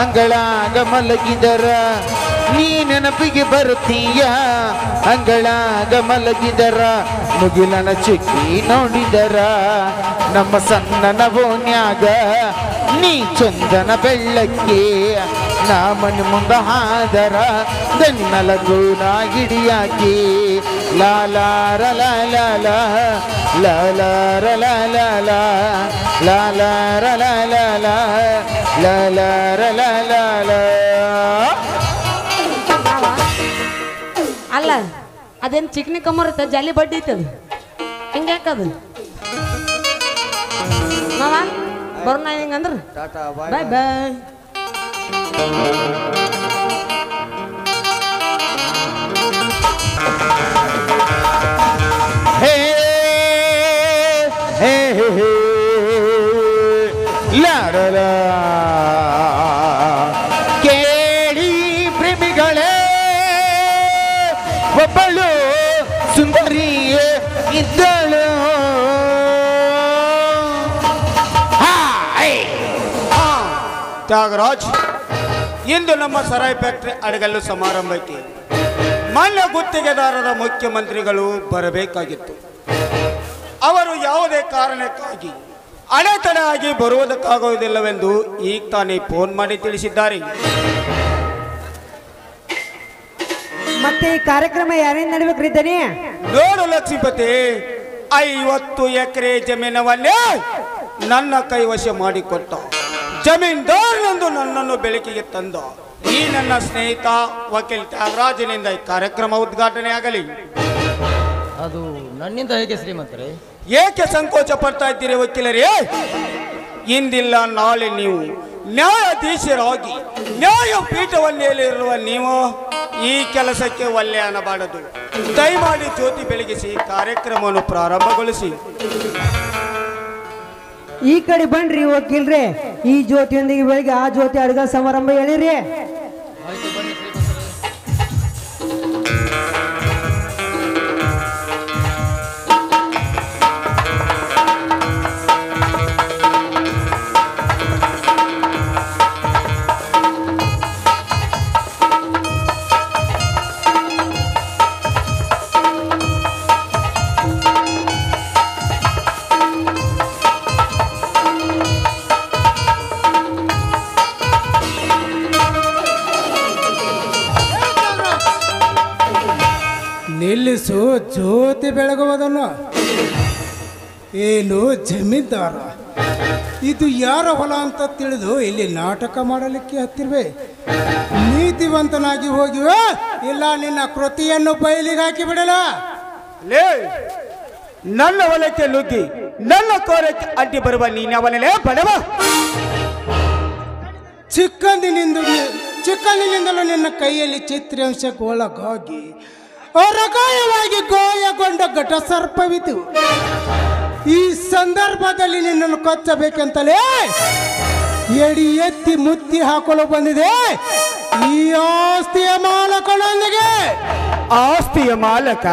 ಅಂಗಳಾಗ ಮಲಗಿದರ ನೀ ನೆನಪಿಗೆ ಬರ್ತೀಯ ಅಂಗಳಾಗ ಮಲಗಿದರ ಮುಗಿಲನ ಚಿಕ್ಕಿ ನೋಡಿದರ ನಮ್ಮ ಸಣ್ಣನ ಬೋನ್ಯಾಗ ನೀ ಚಂದನ ಬೆಳ್ಳಕ್ಕಿ ನಾ ಮನಿ ಮುಂದ ಹಾದರ ದನಿ ಮೆಲಕು ನಾ ಹಿಡಿಯಾಕಿ ಲಾಲಾರ ಲಾಲಾಲ ಲಾಲಾರ ಲಾಲಾಲ ಲಾಲಾರ ಲಾಲಾಲ ಲಾಲಾರ ಲಾಲಾಲ. ಅಲ್ಲ ಅದೇನು ಚಿಕ್ನಿ ಕಮ್ಮರುತ್ತೆ ಜಾಲಿ ಬಡ್ಡಿ ಐತದ ಹಿಂಗೆ ಯಾಕದು ಮಾವ ಬರೋಣ ಹಿಂಗಂದ್ರೆ ಟಾಟಾ ಬಾಯ್ ಬಾಯ್. ಹೇ ಹೇ ಹೇ ಲಾರಲ ಕೇಳಿ ಪ್ರೇಮಿಗಳೇ ಒಬ್ಬಳು ಸುಂದರಿಯೇ ಇದ್ದಳು ತ್ಯಾಗರಾಜ್, ಇಂದು ನಮ್ಮ ಸರಾಯಿ ಫ್ಯಾಕ್ಟರಿ ಅಡಗಲ್ಲು ಸಮಾರಂಭ ಐತಿ. ಮಾನ್ಯ ಗುತ್ತಿಗೆದಾರರ ಮುಖ್ಯಮಂತ್ರಿಗಳು ಬರಬೇಕಾಗಿತ್ತು. ಅವರು ಯಾವುದೇ ಕಾರಣಕ್ಕಾಗಿ ಅಡೆತಡೆ ಆಗಿ ಬರುವುದಕ್ಕಾಗುವುದಿಲ್ಲವೆಂದು ಈಗ ತಾನೇ ಫೋನ್ ಮಾಡಿ ತಿಳಿಸಿದ್ದಾರೆ. ಮತ್ತೆ ಈ ಕಾರ್ಯಕ್ರಮ ಯಾರೇನ್ ನಡಿಬೇಕ್ರಿ ದನಿ? ನೋಡು ಲಕ್ಷ್ಮೀಪತಿ, 50 ಎಕರೆ ಜಮೀನವನ್ನೇ ನನ್ನ ಕೈವಶ ಮಾಡಿಕೊಟ್ಟ ಜಮೀನ್ದಾರನೆಂದು ನನ್ನನ್ನು ಬೆಳಕಿಗೆ ತಂದ ಈ ನನ್ನ ಸ್ನೇಹಿತ ವಕೀಲ್ ತ್ಯಾಗರಾಜನಿಂದ ಈ ಕಾರ್ಯಕ್ರಮ ಉದ್ಘಾಟನೆ ಆಗಲಿ. ಅದು ನನ್ನಿಂದ ಹೇಗೆ ಶ್ರೀಮಂತರೇ? ಏಕೆ ಸಂಕೋಚ ಪಡ್ತಾ ಇದ್ದೀರಿ ವಕೀಲರೇ? ಇಂದಿಲ್ಲ ನಾಳೆ ನೀವು ನ್ಯಾಯಾಧೀಶರಾಗಿ ನ್ಯಾಯಪೀಠವನ್ನೇಲಿರುವ ನೀವು ಈ ಕೆಲಸಕ್ಕೆ ಒಲ್ಲೆ ಅನ್ನಬಾರದು. ದಯಮಾಡಿ ಜ್ಯೋತಿ ಬೆಳಗಿಸಿ ಕಾರ್ಯಕ್ರಮವನ್ನು ಪ್ರಾರಂಭಗೊಳಿಸಿ. ಈ ಕಡೆ ಬನ್ರಿ ವಕೀಲ್ರೆ, ಈ ಜ್ಯೋತಿಯೊಂದಿಗೆ ಬೆಳಿಗ್ಗೆ ಆ ಜ್ಯೋತಿ ಅಡುಗೆ ಸಮಾರಂಭ ಹೇಳಿರಿ. ಆಯ್ತು ಬನ್ನಿ ಶ್ರೀಮಂತರೇ. ನಿಲ್ಲಿಸು, ಜ್ಯೋತಿ ಬೆಳಗುವುದನ್ನು. ಏನು ಜಮೀನ್ದಾರ, ಇದು ಯಾರ ಹೊಲ ಅಂತ ತಿಳಿದು ಇಲ್ಲಿ ನಾಟಕ ಮಾಡಲಿಕ್ಕೆ ಹತ್ತಿರುವೆ? ನೀತಿವಂತನಾಗಿ ಹೋಗಿವೆ, ಇಲ್ಲ ನಿನ್ನ ಕೃತಿಯನ್ನು ಬಯಲಿಗೆ ಹಾಕಿ ಬಿಡಲ? ಲೇ, ನನ್ನ ಹೊಲಕ್ಕೆ ನುಗ್ಗಿ ನನ್ನ ಕೋರಕ್ಕೆ ಅಡ್ಡಿ ಬರುವ ನೀನವನಲೇ ಬಡವ. ಚಿಕ್ಕಂದಿನಿಂದಲೂ ನಿನ್ನ ಕೈಯಲ್ಲಿ ಚಿತ್ರಾಂಶಕ್ಕೆ ಒಳಗಾಗಿ ಅರಗಾಯವಾಗಿ ಗಾಯಗೊಂಡ ಘಟಸರ್ಪವಿತು. ಈ ಸಂದರ್ಭದಲ್ಲಿ ನಿನ್ನನ್ನು ಕೊಚ್ಚಬೇಕಂತಲೇ ಎಡಿ ಎತ್ತಿ ಮುತ್ತಿ ಹಾಕಲು ಬಂದಿದೆ ಈ ಆಸ್ತಿಯ ಮಾಲಕನೊಂದಿಗೆ. ಆಸ್ತಿಯ ಮಾಲಕ?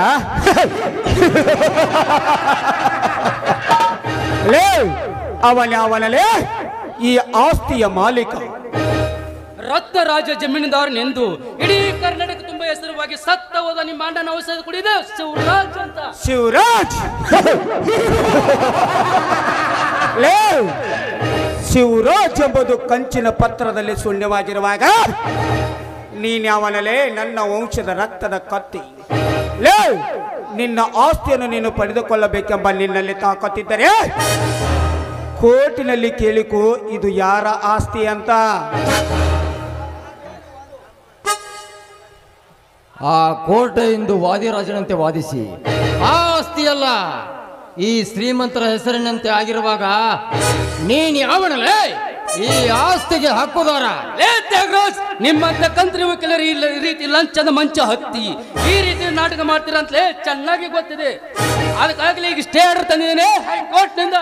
ಲೇ, ಅವನಲೇ ಈ ಆಸ್ತಿಯ ಮಾಲೀಕ. ರತ್ನರಾಜ ಜಮೀನುದಾರನೆಂದು ಇಡೀ ಕರ್ನಾಟಕ ತುಂಬಾ ಹೆಸರುವಾಗಿ ಸತ್ತ ಹೋದ ನಿಮ್ಮ ಅಣ್ಣನ ಔಷಧ ಕುಡಿದೆ ಶಿವರಾಜ್ ಅಂತ. ಶಿವರಾಜ್? ಲೇ, ಶಿವರಾಜ್ ಎಂಬುದು ಕಂಚಿನ ಪತ್ರದಲ್ಲಿ ಶೂನ್ಯವಾಗಿರುವಾಗ ನೀನ್ಯಾವನಲೇ ನನ್ನ ವಂಶದ ರಕ್ತದ ಕತ್ತಿ. ಲೇ, ನಿನ್ನ ಆಸ್ತಿಯನ್ನು ನೀನು ಪಡೆದುಕೊಳ್ಳಬೇಕೆಂಬ ನಿನ್ನಲ್ಲಿ ತಾಕತ್ತಿದ್ದರೆ ಕೋರ್ಟಿನಲ್ಲಿ ಕೇಳಿಕೋ ಇದು ಯಾರ ಆಸ್ತಿ ಅಂತ. ಆ ಕೋರ್ಟ್ ಇಂದು ವಾದಿರಾಜನಂತೆ ವಾದಿಸಿ ಆ ಆಸ್ತಿಯಲ್ಲ ಈ ಶ್ರೀಮಂತರ ಹೆಸರಿನಂತೆ ಆಗಿರುವಾಗ ನೀನ್ ಯಾವನಲೇ ಈ ಆಸ್ತಿಗೆ ಹಕ್ಕುದಾರ? ನಿಮ್ಮಂತ ಕಂತ್ರಿ ವಕೀಲರು ಈ ರೀತಿ ಲಂಚದ ಮಂಚ ಹತ್ತಿ ಈ ರೀತಿ ನಾಟಕ ಮಾಡ್ತೀರಂತಲೇ ಚೆನ್ನಾಗಿ ಗೊತ್ತಿದೆ. ಅದಕ್ಕಾಗಲಿ ಈಗ ಸ್ಟೇ ಆರ್ಡರ್ ತಂದಿದ್ದೇನೆ ಹೈಕೋರ್ಟ್ನಿಂದ.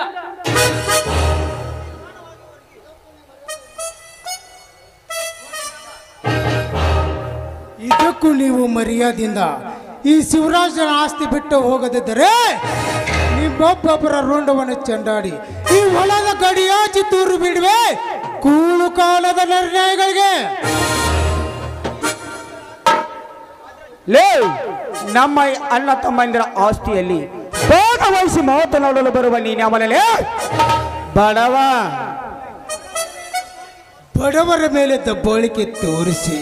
ಇದಕ್ಕೂ ನೀವು ಮರ್ಯಾದೆಯಿಂದ ಈ ಶಿವರಾಜನ ಆಸ್ತಿ ಬಿಟ್ಟು ಹೋಗದಿದ್ದರೆ ನಿಮ್ಮೊಬ್ಬೊಬ್ಬರ ರುಂಡವನ್ನು ಚೆಂಡಾಡಿ ಈ ಹೊಲದ ಗಡಿಯಾಚಿ ತೂರು ಬಿಡುವೆ ಕೂಳು ಕಾಲದ ನಿರ್ಣಯಗಳಿಗೆ. ಲೇ, ನಮ್ಮ ಅಣ್ಣ ತಮ್ಮಂದಿರ ಆಸ್ತಿಯಲ್ಲಿ ಭಾಗವಹಿಸಿ ಮಾತನಾಡಲು ಬರುವ ನೀನ್ಯಾವನಲೇ ಬಡವ. ಬಡವರ ಮೇಲೆ ದಬ್ಬಾಳಿಕೆ ತೋರಿಸಿ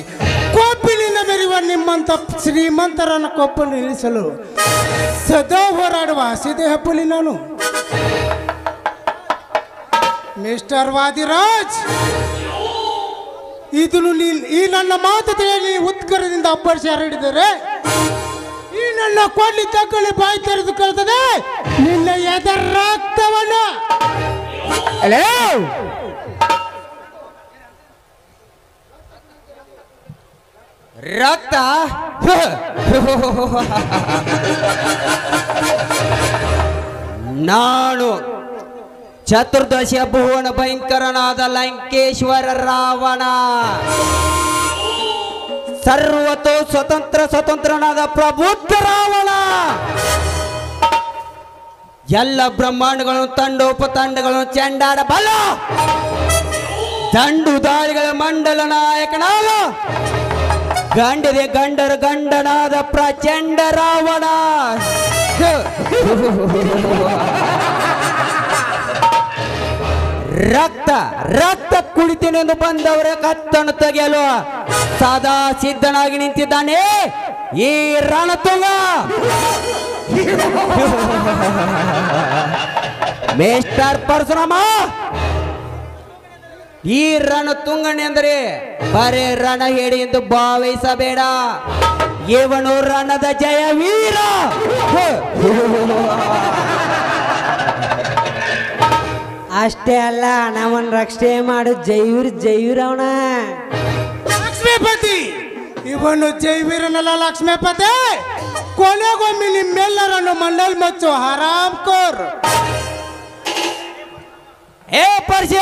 ಕೊಬ್ಬಿನಿಂದ ಬೆರೆಯುವ ನಿಮ್ಮಂತ ಶ್ರೀಮಂತರನ್ನು ಕೊಬ್ಬು ನಿಲ್ಲಿಸಲು ಸದಾ ಹೋರಾಡುವ ಹಸಿದೆ ಹಬ್ಬಲಿ ನಾನು. ಮಿಸ್ಟರ್ ವಾದಿರಾಜ್, ಇದನ್ನು ಈ ನನ್ನ ಮಾತು ತಿಳಿಯಲಿ ಉತ್ಕರದಿಂದ ಅಬ್ಬರಿಸಿ ಹರಡಿದರೆ ಈ ನನ್ನ ಕೊಡ್ಲಿ ತಕ್ಕಳಿ ಬಾಯಿ ತೆರೆದು ಕಳ್ತದೆ ನಿನ್ನ ಎದರ ರಕ್ತವನ್ನ. ರಕ್ತ ನಾನು ಚತುರ್ದಶ ಭುವನ ಭಯಂಕರನಾದ ಲಂಕೇಶ್ವರ ರಾವಣ, ಸರ್ವತೋ ಸ್ವತಂತ್ರನಾದ ಪ್ರಬುದ್ಧ ರಾವಣ, ಎಲ್ಲ ಬ್ರಹ್ಮಾಂಡಗಳನ್ನು ತಂಡೋಪತಂಡಗಳನ್ನು ಚೆಂಡಾಡಬಲ್ಲ ದಂಡು ದಾಳಿಗಳ ಮಂಡಲ ನಾಯಕನಾದ ಗಂಡದೆ ಗಂಡರ ಗಂಡನಾದ ಪ್ರಚಂಡ ರಾವಣ. ರಕ್ತ ರಕ್ತ ಕುಳಿತಿನೆಂದು ಬಂದವರ ಕತ್ತನ್ನು ತೆಗೆಯಲು ಸದಾ ಸಿದ್ಧನಾಗಿ ನಿಂತಿದ್ದಾನೆ ಈ ರಣತುಂಗ. ಮಿಸ್ಟರ್ ಪರಶುರಾಮ, ಈ ರಣ ತುಂಗಣೆ ಅಂದರೆ ಬರೇ ರಣ ಹೇಳಿ ಎಂದು ಭಾವಿಸಬೇಡ. ಇವನು ರಣದ ಜಯ ವೀರ. ಅಷ್ಟೇ ಅಲ್ಲ, ನಮ್ಮನ್ನ ರಕ್ಷಣೆ ಮಾಡು ಜೈವೀರ್ ಅವನ. ಲಕ್ಷ್ಮೀಪತಿ, ಇವನು ಜೈವೀರನಲ್ಲ ಲಕ್ಷ್ಮೀಪತಿ. ಕೊನೆಗೊಮ್ಮೆ ನಿಮ್ಮೆಲ್ಲರನ್ನು ಮಂಡಲ್ ಮಚ್ಚು ಹರಾಮ್ ಕೋರ್. ಏ ಪರ್ಸ್ಯ,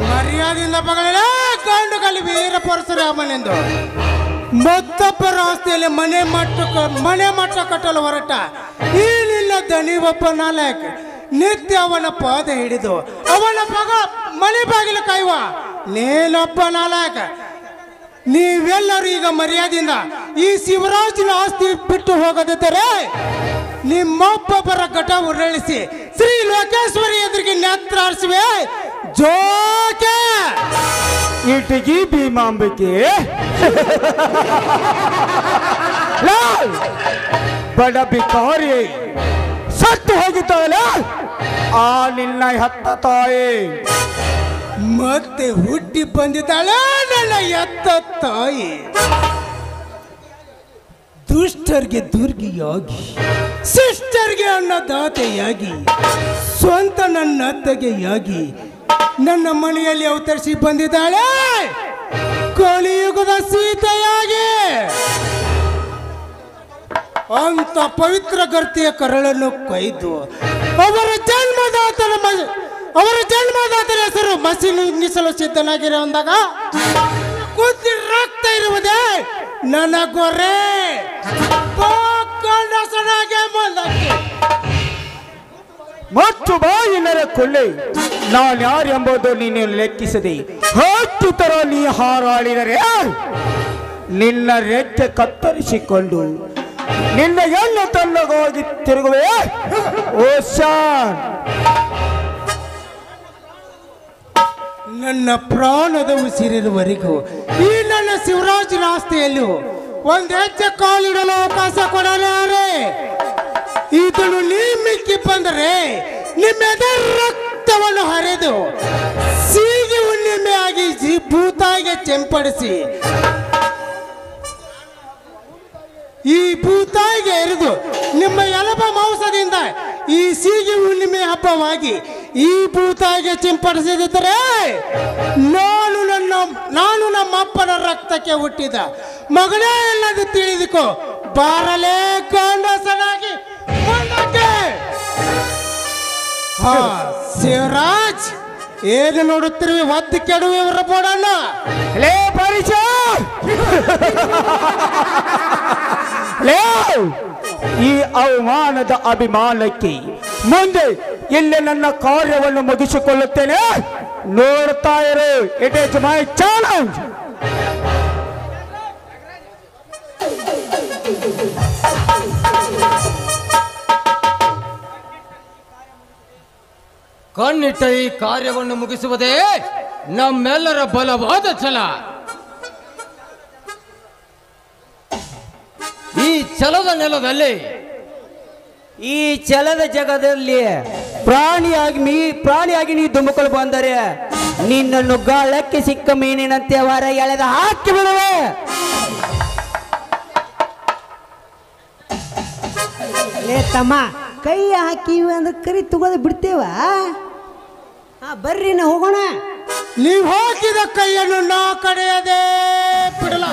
ಮರ್ಯಾದೆಯಿಂದ ಬಗಲಿನ ಕಂಡು ಕಲಿ ವೀರ ಪರಶುರಾಮನೆಂದು ಮತ್ತೊಬ್ಬರ ಆಸ್ತಿಯಲ್ಲಿ ಮನೆ ಮಟ್ಟ ಕಟ್ಟಲು ಹೊರಟ ಈ ನಿನ್ನ ದಣಿವಪ್ಪ ನಾಯಕ್ ನಿತ್ಯ ಅವನ ಪಾದ ಹಿಡಿದು ಅವನ ಮನೆ ಬಾಗಿಲು ಕಾಯುವ ನೀನೊಬ್ಬ ನಾಯಕ. ನೀವೆಲ್ಲರೂ ಈಗ ಮರ್ಯಾದೆಯಿಂದ ಈ ಶಿವರಾಜನ ಆಸ್ತಿ ಬಿಟ್ಟು ಹೋಗದಿದ್ದರೆ ನಿಮ್ಮೊಬ್ಬೊಬ್ಬರ ಘಟ ಉರುಳಿಸಿ ಶ್ರೀ ಲೋಕೇಶ್ವರಿ ಎದುರಿಗೆ ನೇತ್ರ ಆರಿಸುವೆ. ಜೋಕೆ ಇಟಗಿ ಭೀಮಾಂಬಿಕೆ ಬಡ ಬಿಕಾರಿ ಸತ್ತು ಹೋಗಿದ್ದಾಳೆ ಆ ನಿನ್ನ ಹತ್ತ ತಾಯಿ. ಮತ್ತೆ ಹುಟ್ಟಿ ಬಂದಿದ್ದಾಳೆ ನನ್ನ ಎತ್ತ ತಾಯಿ. ದುಷ್ಟರಿಗೆ ದುರ್ಗಿಯಾಗಿ, ಶಿಷ್ಟರಿಗೆ ಅನ್ನದಾತೆಯಾಗಿ, ಸ್ವಂತ ನನ್ನ ಅತ್ತಗೆಯಾಗಿ ನನ್ನ ಮನೆಯಲ್ಲಿ ಅವತರಿಸಿ ಬಂದಿದ್ದಾಳೆ ಕಲಿಯುಗದ ಸೀತೆಯಾಗಿ. ಅಂತ ಪವಿತ್ರ ಗರ್ತಿಯ ಕರಳನ್ನು ಕೊಯ್ದು ಅವರ ಜನ್ಮದಾತರ ಹೆಸರು ಮಸಿಲಿಸಲು ಸಿದ್ಧನಾಗಿರುವಂದಾಗ ಕುದ್ದಿ ರಕ್ತ ಇರುವುದೇ ನನ್ನ ಗೊರೆ. ಮತ್ತು ಬಾಯಿನರ ಕೊಳ್ಳೆ ನಾನು ಯಾರೆಂಬುದು ನೀನು ಲೆಕ್ಕಿಸದೆ ಹತ್ತು ತರ ನೀ ಹಾರಾಡಿದರೆ ನಿನ್ನ ರೆಕ್ಕೆ ಕತ್ತರಿಸಿಕೊಂಡು ನಿನ್ನ ಎಲ್ಲ ತನ್ನಗೋಗಿ ತಿರುಗುವೆ. ಓಶಾನ್, ನನ್ನ ಪ್ರಾಣದ ಉಸಿರಿರುವವರೆಗೂ ಈ ನನ್ನ ಶಿವರಾಜನ ಆಸ್ತಿಯಲ್ಲೂ ಒಂದು ಹೆಜ್ಜೆ ಕಾಲಿಡಲು ಅವಕಾಶ ಕೊಡಲಾರೆ. ಇದನ್ನು ನೀ ಮಿಕ್ಕಿ ಬಂದರೆ ನಿಮ್ಮೆದ ರಕ್ತವನ್ನು ಹರಿದು ಸೀಗಿ ಹುಣ್ಣಿಮೆಯಾಗಿ ಭೂತಾಯಿಗೆ ಚೆಂಪಡಿಸಿ ಈ ಭೂತಾಯಿಗೆ ಎರೆದು ನಿಮ್ಮ ಎಲಬ ಮಾಂಸದಿಂದ ಈ ಸೀಗಿ ಹುಣ್ಣಿಮೆ ಹಬ್ಬವಾಗಿ ಈ ಭೂತಾಯಿಗೆ ಚಿಂಪಡಿಸಿದರೆ ನಾನು ನಮ್ಮ ಅಪ್ಪನ ರಕ್ತಕ್ಕೆ ಹುಟ್ಟಿದ ಮಗಳೇ ಎಲ್ಲದು ತಿಳಿದುಕೋ. ಬಾರಲೇ ಗಂಡಸನಾಗಿ ಮುಂದಕ್ಕೆ. ಶಿವರಾಜ್, ಏನು ನೋಡುತ್ತಿರುವಿ? ಒದ್ದು ಕೆಡುವೆ ಇವರ ಬೋಡಣ್ಣ. ಲೇ ಪರಿಚ, ಈ ಅವಮಾನದ ಅಭಿಮಾನಕ್ಕೆ ಮುಂದೆ ಇಲ್ಲಿ ನನ್ನ ಕಾರ್ಯವನ್ನು ಮುಗಿಸಿಕೊಳ್ಳುತ್ತೇನೆ. ನೋಡ್ತಾ ಇರು. It is my challenge. ಕಣ್ಣಿಟ್ಟ ಈ ಕಾರ್ಯವನ್ನು ಮುಗಿಸುವುದೇ ನಮ್ಮೆಲ್ಲರ ಬಲವಾದ ಛಲ. ಈ ಛಲದ ನೆಲದಲ್ಲಿ, ಈ ಛಲದ ಜಗದಲ್ಲಿ ಪ್ರಾಣಿಯಾಗಿ ನೀ ಧುಮುಕಲು ಬಂದರೆ ನಿನ್ನನ್ನು ಗಾಳಕ್ಕೆ ಸಿಕ್ಕ ಮೀನಿನಂತೆ ಹೊರ ಎಳೆದ ಹಾಕಿ ಬಿಡುವೆ. ಲೇ ತಮ್ಮ, ಕೈ ಹಾಕಿವಿ ಅಂದ್ರೆ ಕರಿ ತಗೋದು ಬಿಡ್ತೇವ? ಬರ್ರಿ ನಾ ಹೋಗೋಣ. ನೀವು ಹಾಕಿದ ಕೈಯನ್ನು ನಾ ಕಡೆಯದೇ ಬಿಡಲ.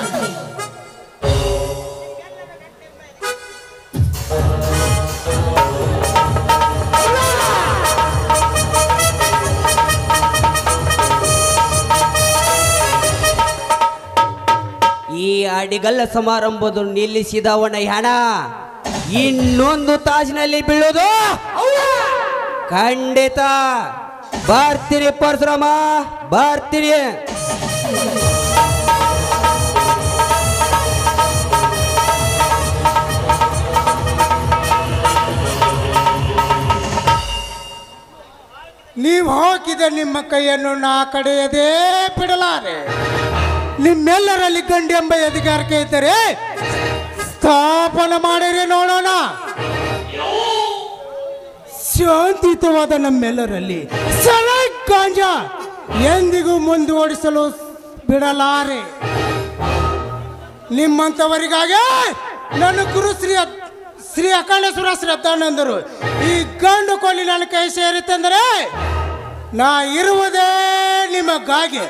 ಈ ಅಡಿಗಲ್ಲ ಸಮಾರಂಭದ ನಿಲ್ಲಿಸಿದವನ ಹೆಣ ಇನ್ನೊಂದು ತಾಸಿನಲ್ಲಿ ಬೀಳೋದು ಖಂಡಿತ. ಬರ್ತೀರಿ ಪರಶುರಾಮ, ಬರ್ತೀರಿ. ನೀವು ಹಾಕಿದ ನಿಮ್ಮ ಕೈಯನ್ನು ನಾ ಕಡೆಯದೇ ಬಿಡಲಾರೆ. ನಿಮ್ಮೆಲ್ಲರಲ್ಲಿ ಗಂಡೆಂಬ ಅಧಿಕಾರಕ್ಕೆ ಇದ್ದರೆ ಸ್ಥಾಪನೆ ಮಾಡಿರಿ ನೋಡೋಣ. ಶಾಂತಿಯುತವಾದ ನಮ್ಮೆಲ್ಲರಲ್ಲಿ ಸಲೈ ಗಾಂಜಾ ಎಂದಿಗೂ ಮುಂದುವರಿಸಲು ಬಿಡಲಾರೆ. ನಿಮ್ಮಂಥವರಿಗಾಗಿ ನನ್ನ ಗುರು ಶ್ರೀ ಅಕಾಲೇಶ್ವರ ಶ್ರದ್ಧಾನಂದರು ಈ ಗಂಡು ಕೊಲ್ಲಿ ನನ್ನ ಕೈ ಸೇರಿತೆಂದರೆ ನಾ ಇರುವುದೇ ನಿಮಗಾಗಿ.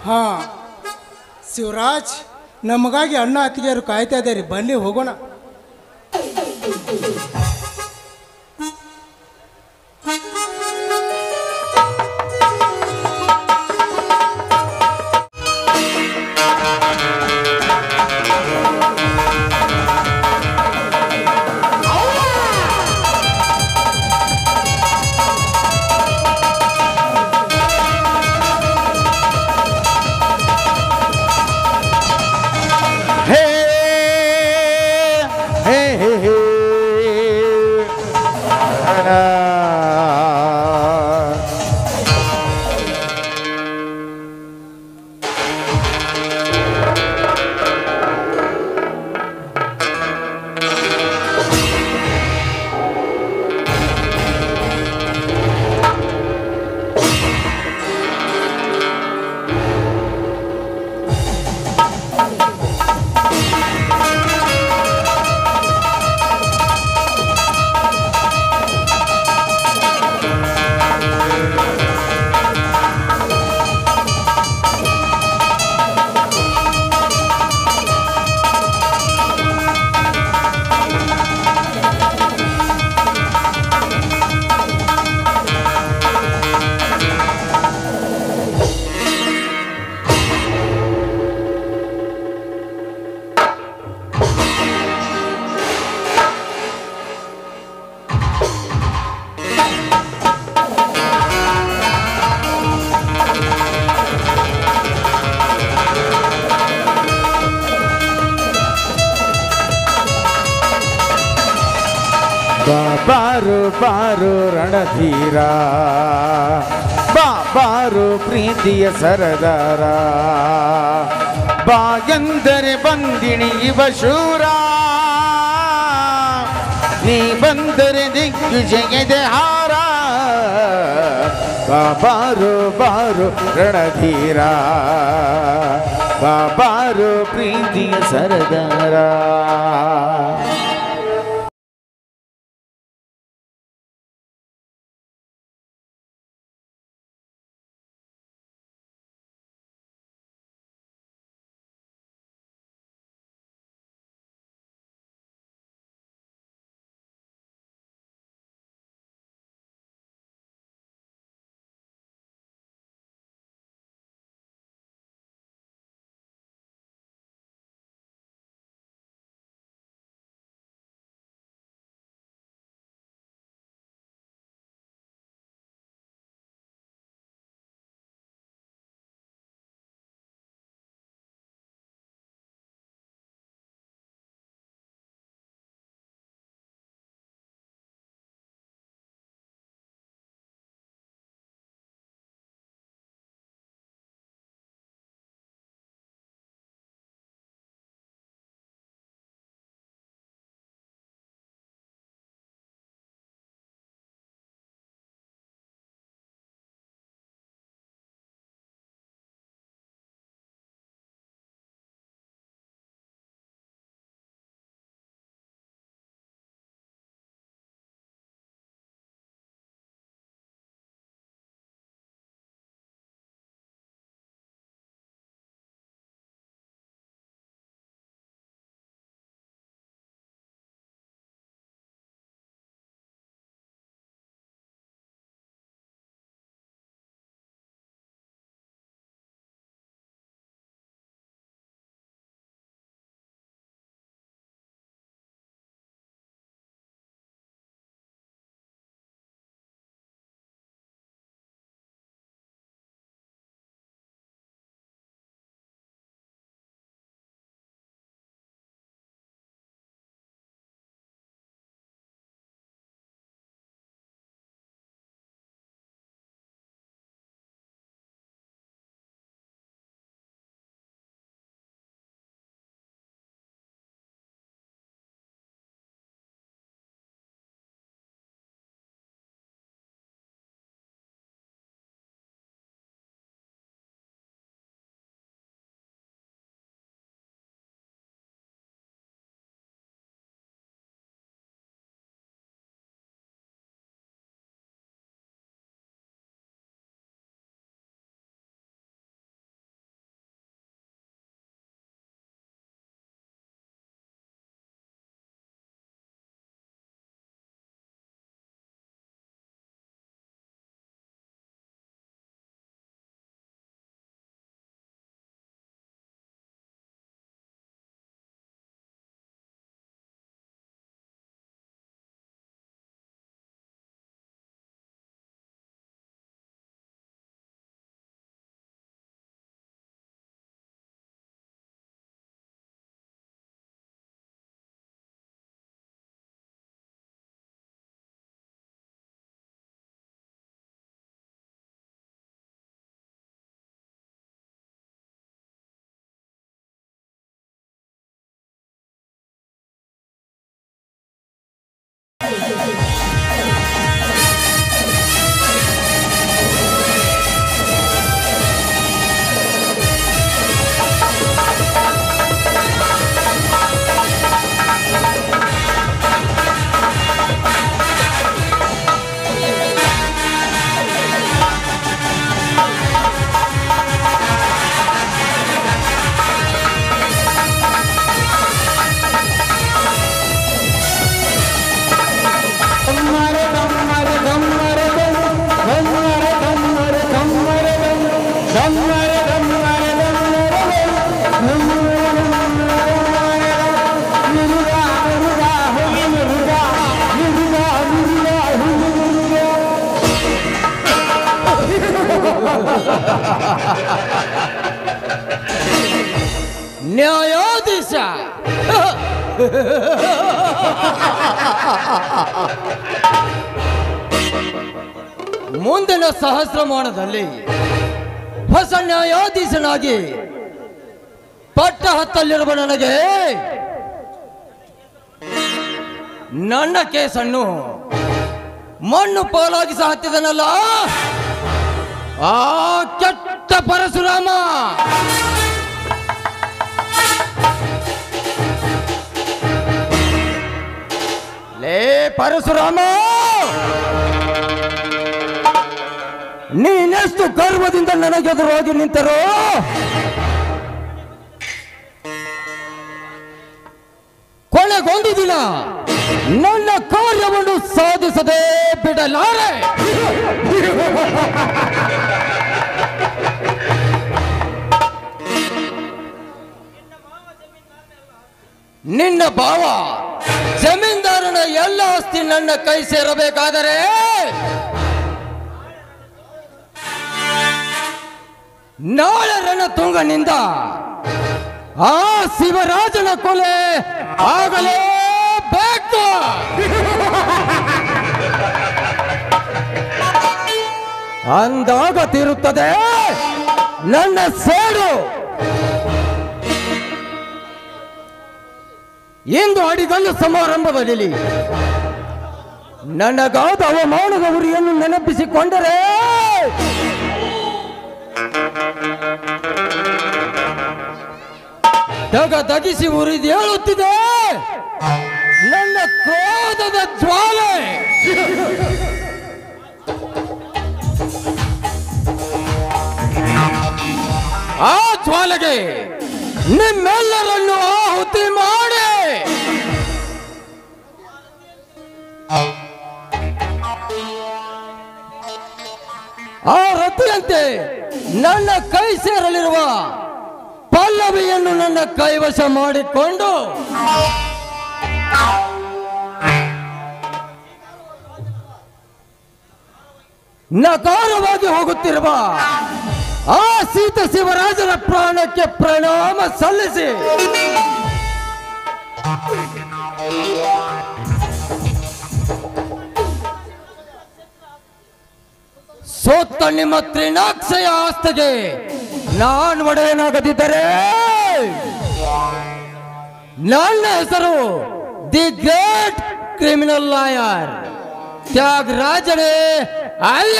ಹಾ ಶಿವರಾಜ್, ನಮಗಾಗಿ ಅಣ್ಣ ಅತ್ತಿಗೆಯರು ಕಾಯ್ತಾ ಇದ್ದಾರೆ, ಬನ್ನಿ ಹೋಗೋಣ. ಬಾರು ಬಾರು ರಣಧೀರ, ಬಾರು ಪ್ರೀತಿಯ ಸರದಾರ, ಬಾಗೆಂದರೆ ಬಂದಿಣಿ ಇವ ಶೂರ, ನೀ ಬಂದರೆ ದಿಗ್ವಿಜಯದ ಹಾರ. ಬಾರು ಬಾರು ರಣಧೀರ, ಬಾರು ಪ್ರೀತಿಯ ಸರದಾರ. ನ್ಯಾಯಾಧೀಶ. ಮುಂದಿನ ಸಹಸ್ರಮಾನದಲ್ಲಿ ಹೊಸ ನ್ಯಾಯಾಧೀಶನಾಗಿ ಪಟ್ಟ ಹತ್ತಲ್ಲಿರುವ ನನಗೆ ನನ್ನ ಕೇಸನ್ನು ಮಣ್ಣು ಪಾಲಾಗಿಸ ಹತ್ತಿದನಲ್ಲ ಆ ಕೆಟ್ಟ ಪರಶುರಾಮ. ಲೇ ಪರಶುರಾಮ, ನೀನೆಷ್ಟು ಗರ್ವದಿಂದ ನನಗೆದುರಾಗಿ ನಿಂತರೋ ಕೊನೆಗೊಂದು ದಿನ ನನ್ನ ಕಾರ್ಯವನ್ನು ಸಾಧಿಸದೆ ಬಿಡಲಾರೆ. ನಿನ್ನ ಭಾವ ಜಮೀನ್ದಾರನ ಎಲ್ಲ ಆಸ್ತಿ ನನ್ನ ಕೈ ಸೇರಬೇಕಾದರೆ ನಾಳೆ ರಣತುಂಗನಿಂದ ಆ ಶಿವರಾಜನ ಕೊಲೆ ಆಗಲೇಬೇಕು. ಅಂದಾಗ ತೀರುತ್ತದೆ ನನ್ನ ಸೇಡು. ಇಂದು ಅಡಿಗಲ್ಲು ಸಮಾರಂಭದಲ್ಲಿ ನನಗಾದ ಅವಮಾನದ ಉರಿಯನ್ನು ನೆನಪಿಸಿಕೊಂಡರೆ ದಗದಗಿಸಿ ಉರಿದೇಳುತ್ತಿದೆ ನನ್ನ ಕ್ರೋಧದ ಜ್ವಾಲೆ. ಆ ಜ್ವಾಲೆಗೆ ನಿಮ್ಮೆಲ್ಲರನ್ನು ಆಹುತಿ ಮಾಡಿ ಆ ರತಿಯಂತೆ ನನ್ನ ಕೈ ಸೇರಲಿರುವ ಪಲ್ಲವಿಯನ್ನು ನನ್ನ ಕೈವಶ ಮಾಡಿಕೊಂಡು ನಕಾರವಾಗಿ ಹೋಗುತ್ತಿರುವ ಆ ಸೀತ ಶಿವರಾಜನ ಪ್ರಾಣಕ್ಕೆ ಪ್ರಣಾಮ ಸಲ್ಲಿಸಿ ಸೋತ್ತ ನಿಮ್ಮ ತ್ರಿನಾಕ್ಷಯ ಆಸ್ತಿಗೆ ನಾನು ಒಡೆಯನಾಗದಿದ್ದರೆ ನನ್ನ ಹೆಸರು ದಿ ಗ್ರೇಟ್ ಕ್ರಿಮಿನಲ್ ಲಾಯರ್ ತ್ಯಾಗರಾಜನೇ ಅಲ್ಲ.